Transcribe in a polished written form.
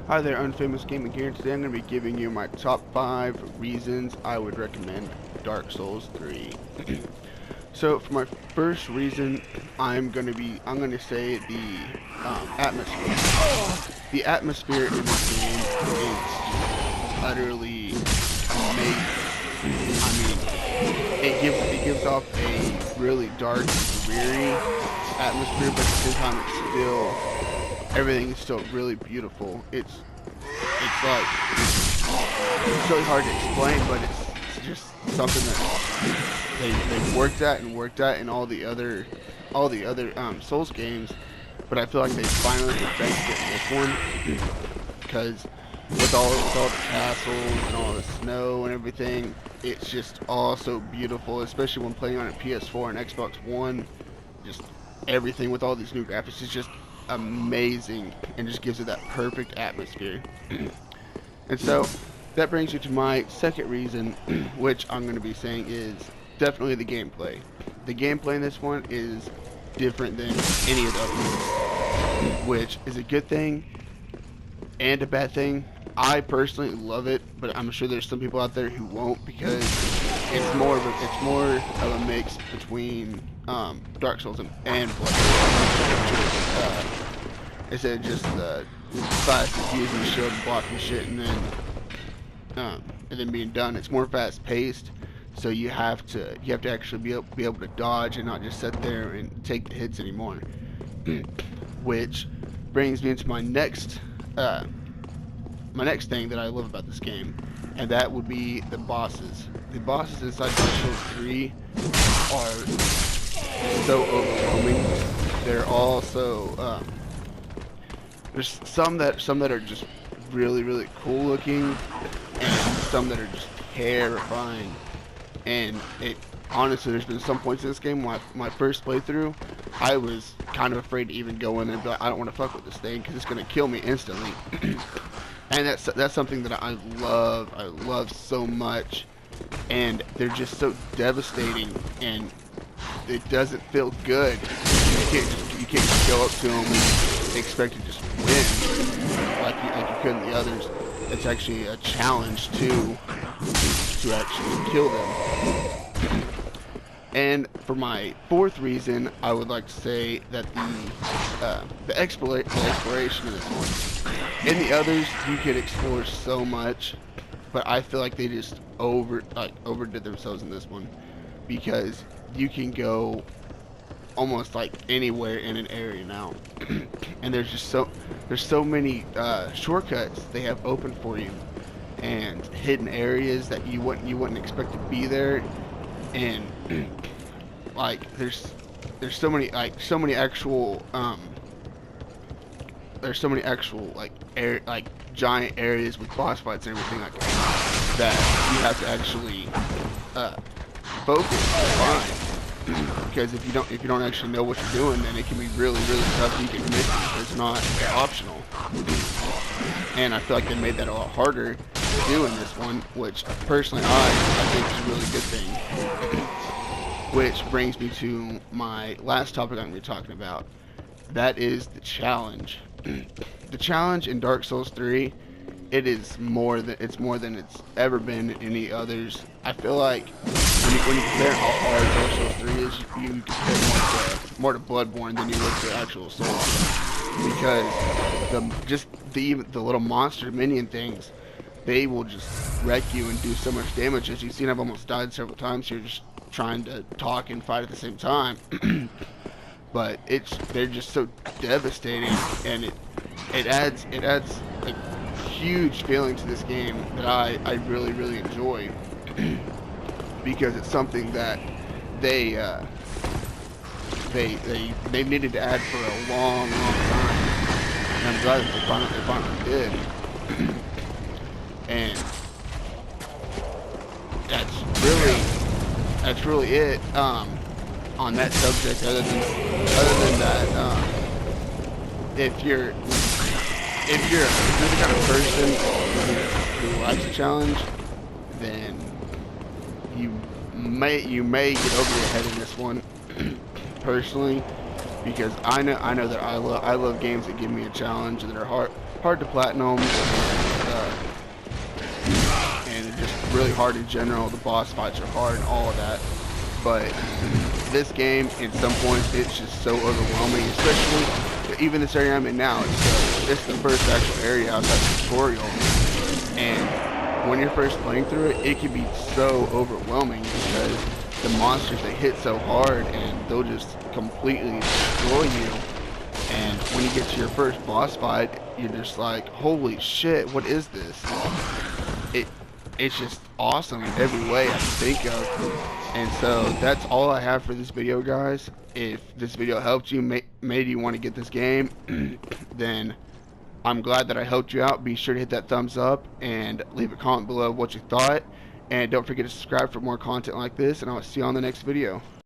Hi there, unFamous Gaming here. Today I'm going to be giving you my top 5 reasons I would recommend Dark Souls 3. So for my first reason, I'm going to say the atmosphere. The atmosphere in this game is utterly amazing. I mean, it gives off a really dark, dreary atmosphere, but at the same time, everything is still really beautiful. It's like it's really hard to explain, but it's just something that they've worked at in all the other Souls games, but I feel like they finally perfected it in this one because with all the castles and all the snow and everything, it's just all so beautiful, especially when playing on a PS4 and Xbox One. Just everything with all these new graphics is just amazing and just gives it that perfect atmosphere. And so that brings you to my second reason, which I'm going to be saying is definitely the gameplay. The gameplay in this one is different than any of the other ones, which is a good thing and a bad thing. I personally love it, but I'm sure there's some people out there who won't because it's more of a mix between Dark Souls and Bloodborne. Instead of just the fast using shield and blocking shit and then being done. It's more fast paced, so you have to actually be able to dodge and not just sit there and take the hits anymore. Which brings me into my next thing that I love about this game, and that would be the bosses. The bosses inside Dark Souls 3 are so overwhelming. They're all so there's some that are just really cool looking, and some that are just terrifying. And it honestly, there's been some points in this game, my first playthrough, I was kind of afraid to even go in and be like, I don't want to fuck with this thing because it's gonna kill me instantly. And that's something that I love so much, and they're just so devastating, and it doesn't feel good. You can't just go up to them and expect to just win like you could in the others. It's actually a challenge to actually kill them. And for my fourth reason, I would like to say that the exploration of this one. In the others, you could explore so much, but I feel like they just overdid themselves in this one because you can go almost like anywhere in an area now, and there's so many shortcuts they have open for you, and hidden areas that you wouldn't expect to be there, and like there's so many actual there's so many actual like giant areas with boss fights and everything like that you have to actually focus and find, because if you don't actually know what you're doing, then it can be really tough. You can miss it. It's not optional, and I feel like they made that a lot harder to do in this one, which personally I think is a really good thing. Which brings me to my last topic I'm going to be talking about. That is the challenge. The challenge in Dark Souls 3, it's more than it's ever been in any others. I feel like when you compare how hard Dark Souls 3 is, you compare it more to Bloodborne than you would to actual Souls, because the little monster minion things, they will just wreck you and do so much damage. As you've seen, I've almost died several times here just trying to talk and fight at the same time. But they're just so devastating, and it adds a huge feeling to this game that I really enjoy, because it's something that they needed to add for a long time, and I'm glad that they finally did. And that's really it on that subject. Other than that, if you're the kind of person who likes a challenge, then you may get over your head in this one. Personally, because I know that I love games that give me a challenge and that are hard to platinum, and just really hard in general. The boss fights are hard and all of that. But this game, in some points, it's just so overwhelming, especially even this area I'm in now. It's the first actual area outside the tutorial, and when you're first playing through it, it can be so overwhelming because the monsters, they hit so hard and they'll just completely destroy you. And when you get to your first boss fight, you're just like, holy shit, what is this? It it's just awesome in every way I can think of. And so that's all I have for this video, guys. If this video helped you, made you want to get this game, then I'm glad that I helped you out. Be sure to hit that thumbs up and leave a comment below what you thought. And don't forget to subscribe for more content like this, and I'll see you on the next video.